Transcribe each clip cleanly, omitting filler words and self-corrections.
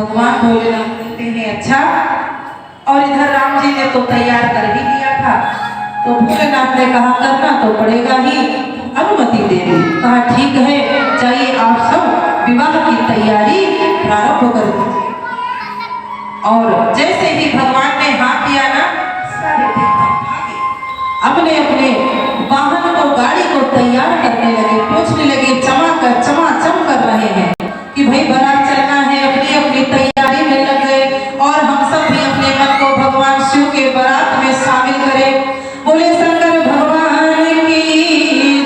भगवान भोलेनाथ कहते हैं अच्छा, और इधर राम जी ने तो तैयार कर ही दिया था, तो भोलेनाथ ने कहा करना तो पड़ेगा ही, अनुमति दे दी। कहा ठीक है, चाहिए आप सब विवाह की तैयारी प्रारंभ कर दीजिए। और जैसे ही भगवान ने हाँ किया ना, सारे देवता भागे, अपने अपने वाहन को, गाड़ी को तैयार करने लगे, पूछने लगे, चमाचम कर रहे हैं कि भाई बारात चलना है, अपनी अपनी तैयारी में लग गए। और हम सब भी अपने मन को भगवान शिव के बारात में शामिल करें। बोले शंकर भगवान की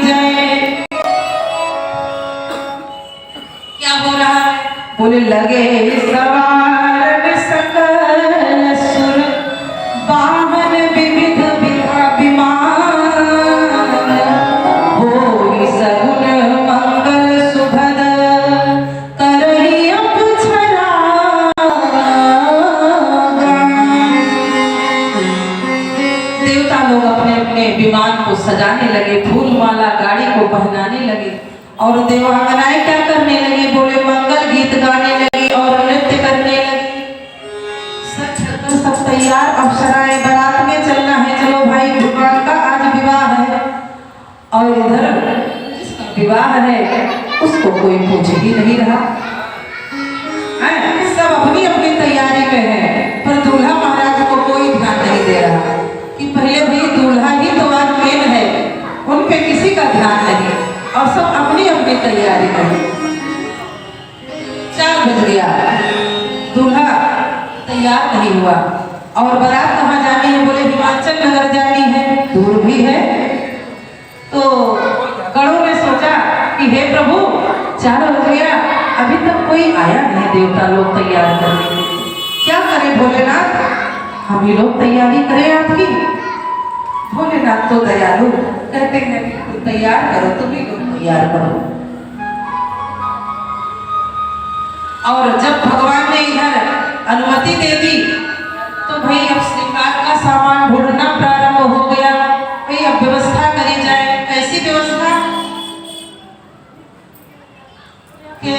जय। क्या हो रहा है? बोले लगे सवार सकल सुर, वाहन विविध विमान, होई सगुन मंगल सुभद, करहि अप्सरा गान। देवता लोग अपने अपने विमान को सजाने लगे, फूल माला गाड़ी को पहनाने लगे, और देवांगनाएं क्या करने लगी? बोले मंगल गीत गाने लगी और नृत्य करने लगी। सब तैयार, अप्सराएं बारात में चलना है, चलो भाई भगवान का आज विवाह है। और इधर जिसका विवाह है उसको कोई पूछ ही नहीं रहा है, सब अपनी अपनी तैयारी में है, पर दूल्हा महाराज को कोई ध्यान नहीं दे रहा कि पहले भाई दूल्हा ही तो आज मेन है, उन पे किसी का ध्यान नहीं, और सब अपनी अपनी तैयारी में। 4 बज गया, दूल्हा तैयार नहीं हुआ, और बारात कहाँ जानी है? बोले हिमाचल नगर जानी है, दूर भी है। तो गणों ने सोचा कि हे प्रभु 4 बज गया, अभी तक कोई आया नहीं देवता लोग तैयार करने के लिए, क्या करें भोलेनाथ, हम ही लोग तैयारी करें आपकी। भोलेनाथ तो दयालु, कहते हैं तैयार करो, तुम ही लोग तैयार करो। और जब भगवान ने इधर अनुमति दे दी, तो भाई अब श्रृंगार का सामान ढूंढना प्रारंभ हो गया। भाई अब व्यवस्था करी जाए, कैसी व्यवस्था? कि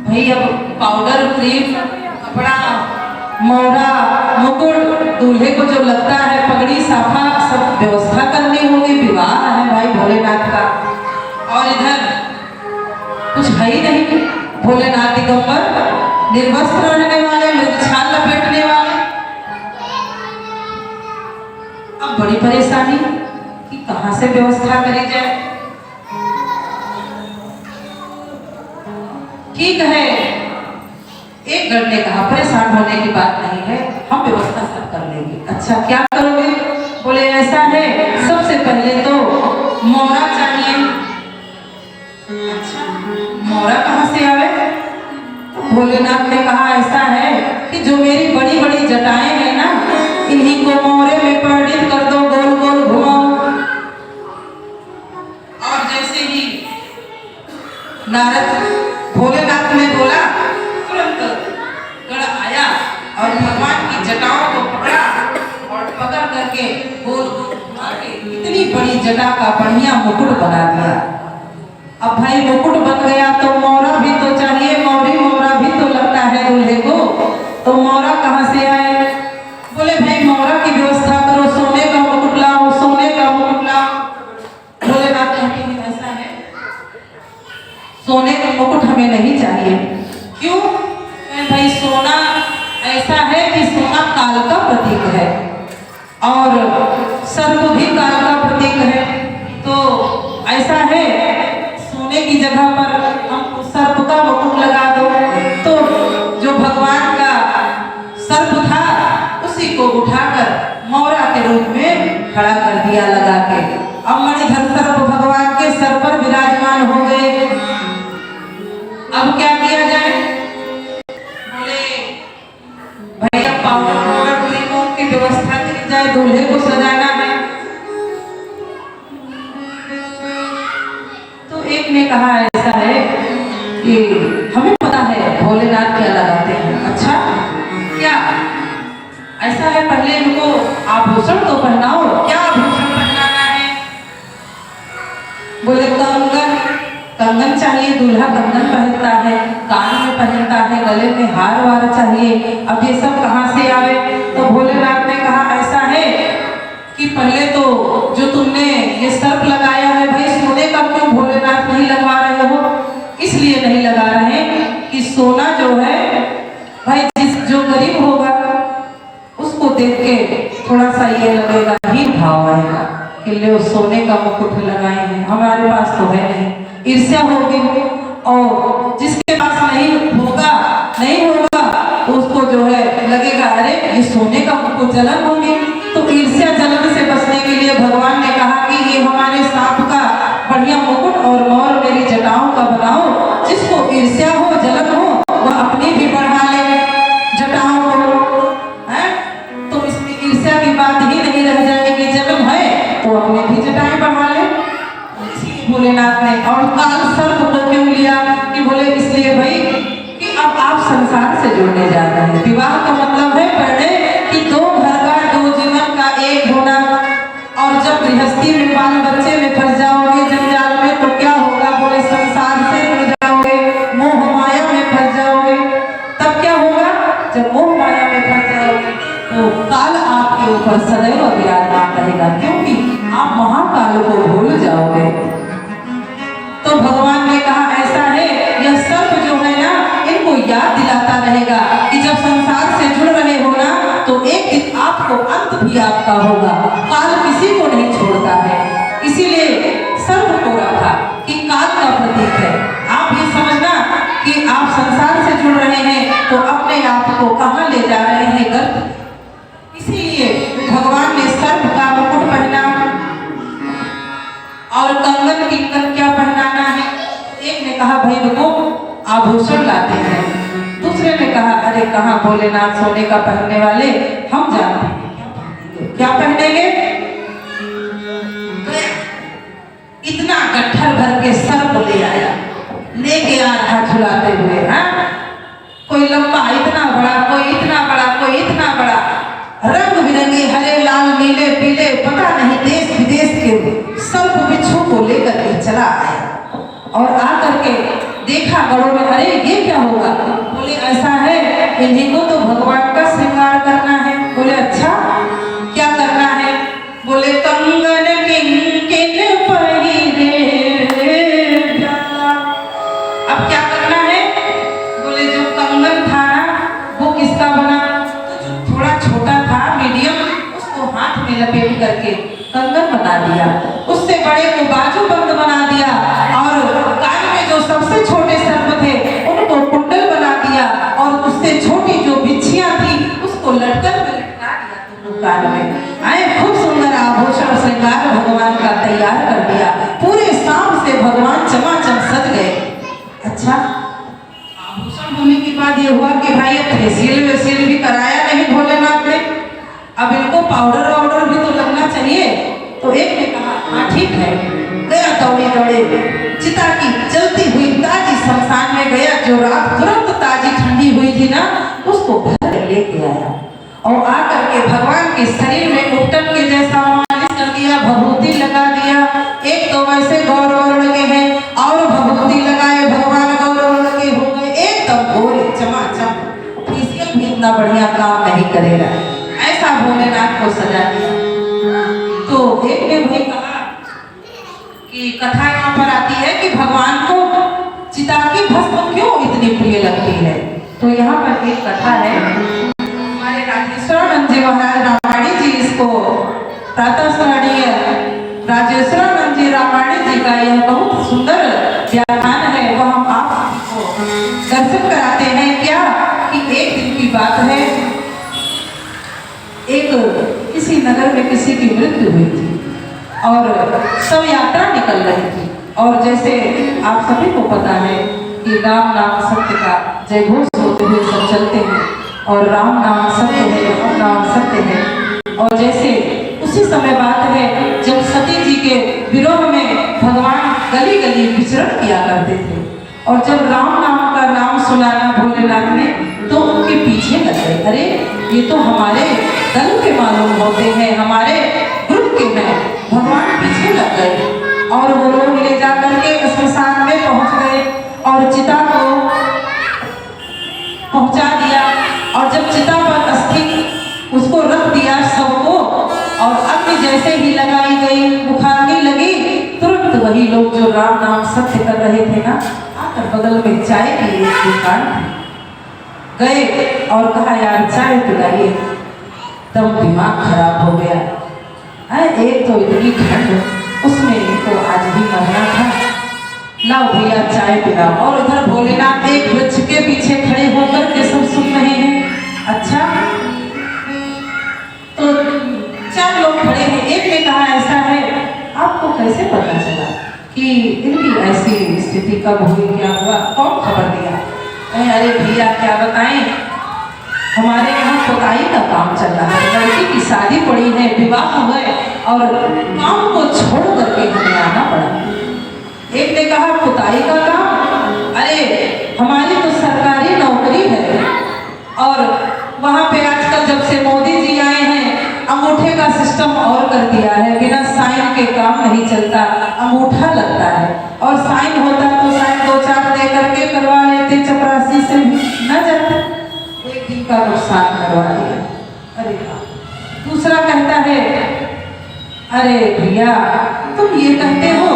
भाई अब पाउडर, क्रीम, कपड़ा, मोहरा, मुकुट, दूल्हे को जो लगता है पगड़ी, साफा, सब व्यवस्था करनी होगी, विवाह है भाई भोलेनाथ का। और इधर कुछ है ही नहीं, भोलेनाथ दिगंबर, निर्वस्त्र रहने वाले, मृगछाल लपेटने वाले। अब बड़ी परेशानी कि कहां से व्यवस्था करी जाए। ठीक है, एक गण ने कहा परेशान होने की बात नहीं है, हम व्यवस्था सब कर लेंगे। अच्छा क्या करोगे? बोले ऐसा है, सबसे पहले तो मोहरा चाहिए। अच्छा मोहरा कहाँ से आवे? भोलेनाथ ने कहा ऐसा है कि जो मेरी बड़ी बड़ी जटाएं हैं ना, इन्हीं को मोहरे में परिणित कर दो, गोल गोल घुमाओ। और जैसे ही नारद भोलेनाथ ने बोला, तुरंत गण आया और भगवान की जटाओं को पकड़ा, और पकड़ करके गोल गोल घुमा के इतनी बड़ी जटा का बढ़िया मुकुट बना दिया। अब भाई मुकुट बन गया तो मोहरा भी तो चाहिए, मोहरा भी तो लगता है दूल्हे को, तो मोहरा कहाँ से आए? बोले भाई मोहरा की व्यवस्था करो, सोने का मुकुट लाओ, सोने का मुकुट लाओ। भोलेनाथ कहते हैं ऐसा है, सोने का मुकुट हमें नहीं चाहिए। क्यों? भाई सोना ऐसा है कि सोना काल का प्रतीक है, और सर्प भी काल का प्रतीक है, तो ऐसा है सोने की जगह पर हम सर्प का मुकुट लगा दो। तो जो भगवान का सर्प था उसी को उठाकर मोहरा के रूप में खड़ा कर दिया लगा के। अब मणिधर सर्प भगवान के सर पर विराजमान हो गए। अब क्या किया जाए? बोले भाई अब पाउडर क्रीमों की व्यवस्था की जाए, दूल्हे को सजाना है। तो एक ने कहा ऐसा है कि हमें पता है भोलेनाथ क्या लगाते हैं। अच्छा क्या? ऐसा है पहले इनको आभूषण तो पहनाओ, क्या आभूषण पहनाना है? बोले कंगन कंगन चाहिए, दूल्हा कंगन पहनता है, कान में पहनता है, गले में हार वार चाहिए। अब ये सब कहाँ से आवे? तो भोलेनाथ ने कहा ऐसा है कि पहले तो जो तुमने ये सर्प लगाया है भाई सोने का क्यों भोलेनाथ नहीं लगवा रहे हो? इसलिए नहीं लगा रहे कि सोना जो है भाई जो गरीब होगा उसको देख के थोड़ा सा ये लगेगा ही भाव आएगा कि ले सोने का मुकुट लगाए हैं, हमारे पास तो है नहीं, ईर्ष्या होगी। और जिसके पास नहीं होगा तो उसको जो है लगेगा अरे ये सोने का मुकुट, जलन होगी। तो ईर्ष्या जलन से बचने के लिए भगवान ने कहा कि ये हमारे सांप का बढ़िया मुकुट और मोर मेरी जटाओं का बनाओ, जिसको ईर्ष्या हो जलन हो वह अपनी भी बढ़ा ले जटाओं को, है तो इसमें ईर्ष्या की बात ही नहीं रह जाएगी, जलन है तो अपने भी जटाएं बढ़ा ले। इसलिए भोलेनाथ ने और काल सर्प को क्यों लिया कि बोले इसलिए भाई कि अब आप संसार से जुड़ने जा रहे हैं। विवाह का मतलब है पहले कि दो घर का, दो जीवन का एक होना। और जब गृहस्थी में बाल बच्चे में फंस जाओगे जंजाल में तो क्या होगा? बोले संसार से जुड़ जाओगे, मोह माया में फंस जाओगे। तब क्या होगा? जब मोह माया में फंस जाओगे तो काल आपके ऊपर सदैव विराजमान रहेगा, क्योंकि आप महाकाल को भूल जाओगे। तो भगवान ने कहा ऐसा है यह सर्प जो है ना इनको याद दिलाता रहेगा कि जब संसार से जुड़ रहे हो ना तो एक दिन आपको अंत भी आपका होगा। काल किसी को नहीं छोड़ता है, इसीलिए सर्प को रखा कि काल का प्रतीक है। आप ये समझना कि आप संसार से जुड़ रहे हैं तो अपने आप को कहाँ ले जा रहे हैं गर्त। इसीलिए भगवान ने सर्प का मुकुट पहना और कंगन किंकन क्या पहनाना है। एक ने कहा भाई रुको आभूषण लाते हैं, दूसरे ने कहा अरे कहाँ भोलेनाथ सोने का पहनने वाले, हम जानते हैं क्या पहनेंगे। इतना गट्ठर भर के सर्प ले आया, लेके आ रहा झुलाते हुए। हाँ कोई लंबा इतना बड़ा, कोई इतना बड़ा, कोई इतना बड़ा, रंग बिरंगे हरे लाल नीले पीले, पता नहीं देश विदेश के सर्प बिच्छू को लेकर के चला आया। और आकर के देखा गढ़ों में, अरे ये क्या होगा? बोले ऐसा है इन्हीं को तो भगवान का श्रृंगार करना है। बोले अच्छा क्या करना है? बोले कंगन किंकिन पहिरे। अब क्या करना है? बोले जो कंगन था ना वो किसका बना? तो जो थोड़ा छोटा था मीडियम, उसको हाथ में लपेट करके कंगन बना दिया, उससे बड़े को बाजू बंद बना दिया, और कान में जो सबसे छोटे सर्प थे उनको कुंडल बना दिया, और उससे छोटी जो बिच्छियां थी उसको लटकन में लटका दिया दोनों कान में। आए खूब सुंदर आभूषण श्रृंगार भगवान का तैयार कर दिया, पूरे शाम से भगवान चमाचम सज गए। अच्छा आभूषण होने के बाद ये हुआ कि भाई फेशियल वेशियल भी कराया नहीं भोलेनाथ ने, अब इनको पाउडर वाउडर भी तो लगना चाहिए। तो एक ने कहा हाँ ठीक है, गया दौड़े दौड़े चिता की जलती हुई ताजी शमशान में गया, जो रात तुरंत ताजी ठंडी हुई थी ना उसको घर लेके आया, और आकर के भगवान के शरीर में उपटन के जैसा मालिश कर दिया, भभूति लगा दिया। एक तो वैसे गौर वर्ण के हैं और भभूति लगाए भगवान गौर वर्ण के हो गए, एकदम गोरे चमाचम। फेशियल भी इतना बढ़िया काम नहीं करेगा, ऐसा भोलेनाथ को सजा दिया। तो एक ने भाई कहा कि कथा यहाँ पर आती है कि भगवान को चिता की भस्म क्यों इतनी प्रिय लगती है। तो यहाँ पर एक कथा है, हमारे राजेश्वरानंद जी महाराज रामायणी जी इसको प्रातः स्मरणीय राजेश्वरानंद जी रामायणी जी का यह बहुत सुंदर व्याख्यान है, वह हम आपको दर्शन कराते हैं। क्या कि एक दिन की बात है, एक किसी नगर में किसी की मृत्यु हुई थी और सब यात्रा निकल रही थी, और जैसे आप सभी को पता है कि राम नाम सत्य का जय घोष होते हुए सब चलते हैं, और राम नाम सत्य है, राम नाम सत्य है। और जैसे उसी समय बात है जब सती जी के विरोह में भगवान गली गली विचरण किया करते थे, और जब राम नाम का नाम सुनाना भोलेनाथ ने तो उनके पीछे लग गए। अरे ये तो हमारे दल के मालूम होते हैं, हमारे ग्रुप के हैं। भगवान पीछे लग गए और वो लोग ले जाकर के स्मशान में पहुंच गए और चिता को पहुंचा दिया। और जब चिता पर अस्थि उसको रख दिया सबको, और अग्नि जैसे ही लगाई गई, बुखारने लगी, तुरंत वही लोग जो राम नाम सत्य कर रहे थे ना, आकर बगल में चाय की एक दुकान गए और कहा यार चाय पिलाइए। तब दिमाग खराब हो गया। एक तो इतनी ठंड, उसमें तो आज भी मरना था, लाओ भैया चाय पिलाओ। और उधर भोलेनाथ एक वृक्ष के पीछे खड़े होकर के सब सुन रहे हैं। अच्छा, तो 4 लोग खड़े हैं। एक ने कहा ऐसा है, आपको कैसे पता चला कि इनकी ऐसी स्थिति कब हुई, क्या हुआ, कौन खबर दिया? अरे भैया क्या बताएं, हमारे यहाँ पुताई का काम चल रहा है, लड़की की शादी पड़ी है, विवाह हुआ है और काम को छोड़ करके हमें आना पड़ा। एक ने कहा पुताई का काम, अरे हमारी तो सरकारी नौकरी है और वहाँ पे आजकल जब से मोदी जी आए हैं अंगूठे का सिस्टम और कर दिया है, बिना साइन के काम नहीं चलता, अंगूठा लगता है और साइन होता तो साइन 2-4 दे करके करवा लेते, चपरासी से न जाते, एक दिन का नुकसान करवा दिया। अरे दूसरा कहता है अरे भैया तुम ये कहते हो,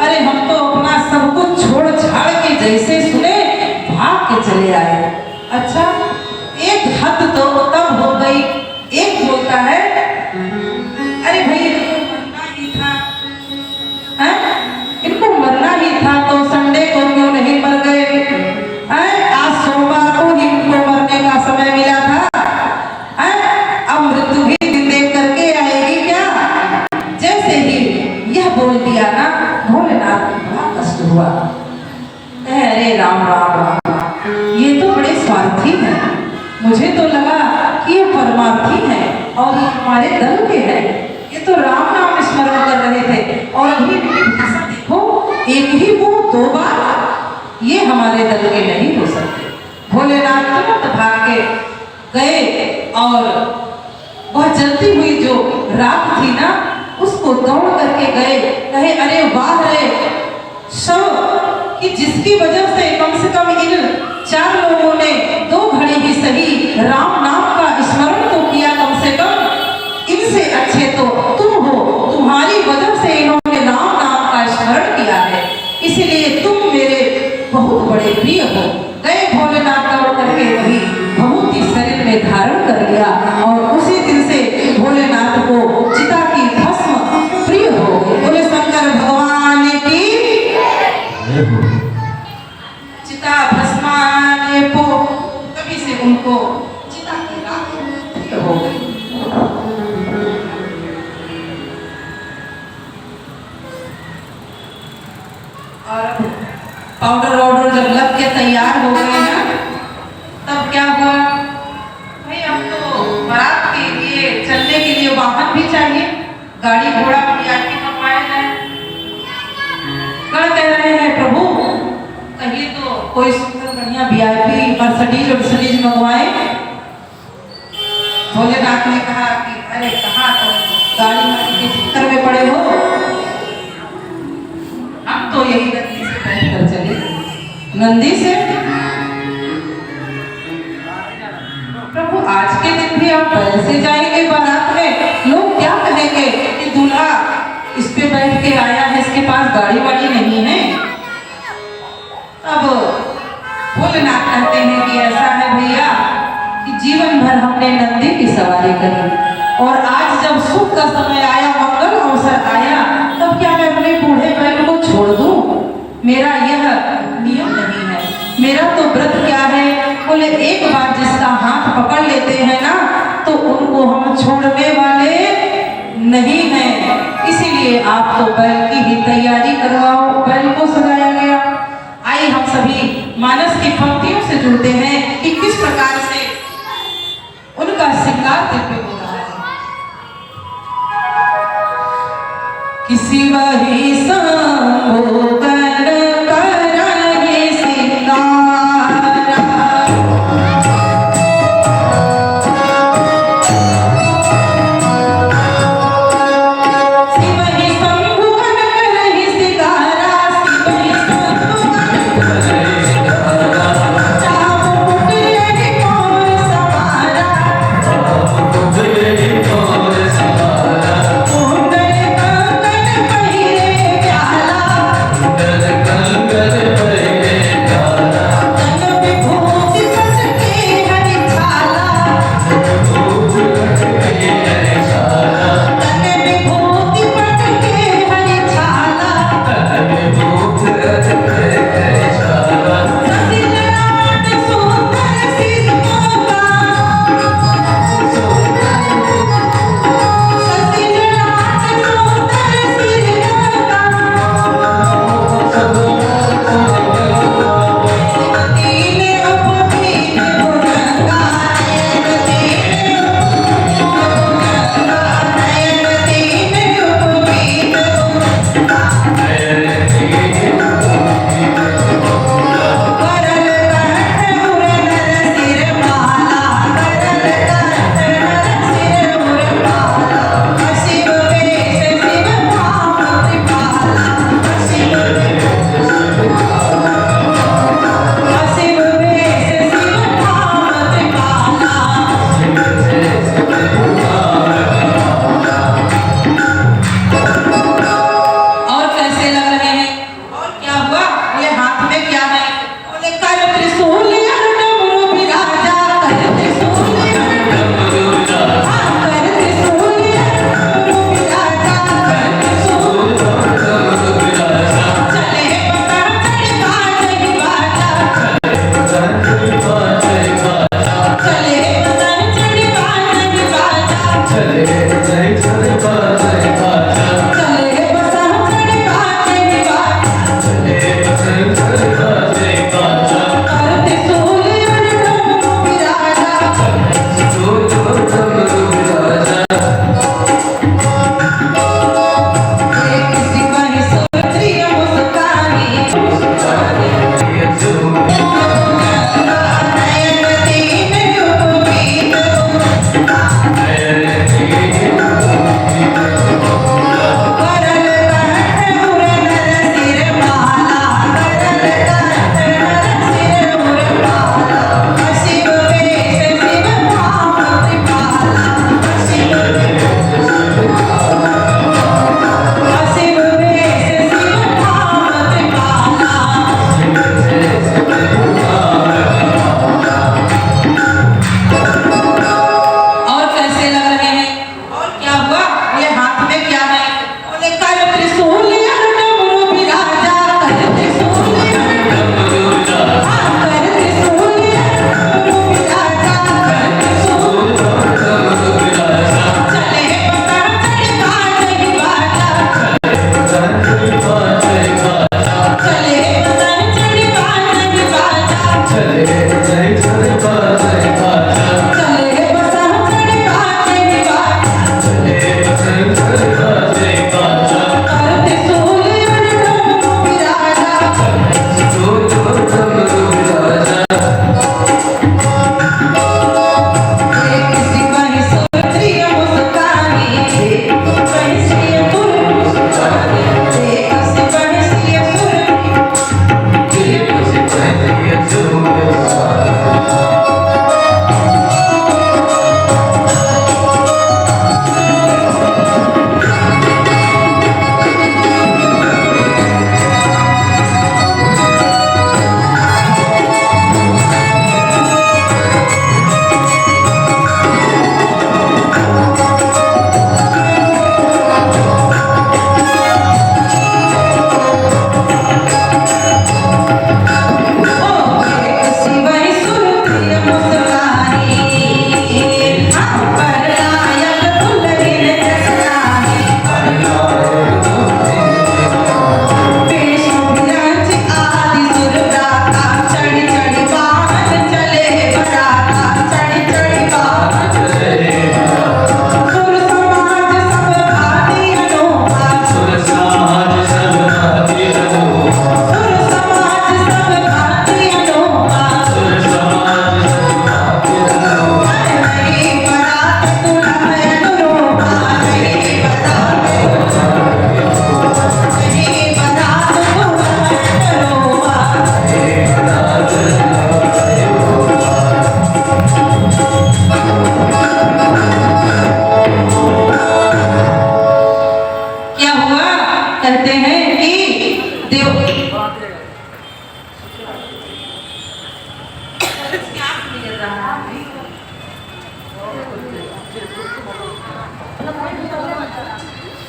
अरे हम तो अपना सब कुछ छोड़ छाड़ के जैसे सुने भाग के चले आए। अच्छा, एक हद तो तब हो गई। एक बोलता है अरे भाई इनको मरना ही था, इनको मरना ही था तो संडे को क्यों नहीं मर गए? आज सोमवार को ही इनको मरने का समय मिला था, अब मृत्यु भी दिन देख करके आएगी क्या? जैसे ही यह बोल दिया ना, भोलेनाथ को बड़ा कष्ट हुआ। अरे राम राम राम, ये तो बड़े स्वार्थी हैं, मुझे तो लगा कि ये परमार्थी है और ये हमारे दल के हैं, ये तो राम नाम स्मरण कर रहे थे और अभी भाषा देखो, एक ही मुंह 2 बार, ये हमारे दल के नहीं हो सकते। भोलेनाथ तुरंत भाग के गए और वह जलती हुई जो राख थी ना, उसको दौड़ करके गए, कहे अरे वाह रे शव, कि जिसकी वजह से कम से कम इन 4 लोगों ने 2 घड़ी ही सही राम नाम का स्मरण तो किया, कम से कम इनसे अच्छे तो तुम हो, तुम्हारी वजह से इन्होंने राम नाम का स्मरण किया है, इसलिए तुम मेरे बहुत बड़े प्रिय हो। गए भोलेनाथ दौड़ करके वही बहुत ही शरीर में धारण कर लिया और उसी दिन से भोलेनाथ को चिता की भस्म प्रिय हो गई। बोले शंकर भगवान की चिता भस्माने को, तभी से उनको चिता की राख प्रिय हो गई। और पाउडर वाउडर जब लग के तैयार हो गए ना, तब क्या हुआ भाई, अब तो बारात के लिए चलने के लिए वाहन भी चाहिए, गाड़ी घोड़ा भी मंगवाया जाए। कह रहे हैं प्रभु कहिए तो कोई सुंदर बढ़िया VIP मर्सिडीज मंगवाए। भोलेनाथ ने कहा कि अरे कहाँ तो गाड़ी के चक्कर में पड़े हो, हम तो यही नंदी से बैठ कर चले। नंदी से प्रभु आज के दिन भी आप कैसे जाएंगे बारात में? लोग क्या कहेंगे कि दूल्हा इस पे बैठ के आया है, इसके पास गाड़ी वाड़ी नहीं है। अब भोलेनाथ कहते हैं कि ऐसा है भैया कि जीवन भर हमने नंदी की सवारी करी और आज जब सुख का समय आया, मंगल अवसर आया, तब क्या मैं अपने बूढ़े बैल को छोड़ दूं? मेरा यह नियम नहीं है। मेरा तो व्रत क्या है, बोले एक बार जिसका हाथ पकड़ लेते हैं ना, तो उनको हम छोड़ने वाले नहीं हैं। इसीलिए आप तो बैल की ही तैयारी करवाओ। बैल को सजाया गया। आइए हम सभी मानस की पंक्तियों से जुड़ते हैं कि किस प्रकार से उनका श्रृंगार दिव्य हो रहा है। किसी वही संभोगन करहि सिंगारा, शिवहि संभोगन करहि सिंगारा, शिवहि संभोगन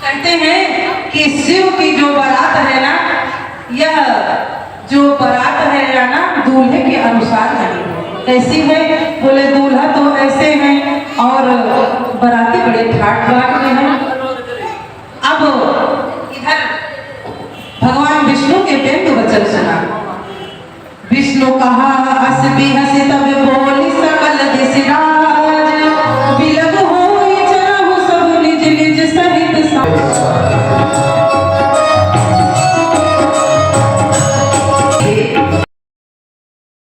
कहते हैं कि शिव की जो बारात है ना, यह जो बारात है ना दूल्हे के अनुसार नहीं है। कैसी है? बोले दूल्हा तो ऐसे हैं और बाराती बड़े ठाट बाट में हैं। अब इधर भगवान विष्णु के व्यंग वचन सुना। विष्णु कहा हंस भी हंसी तब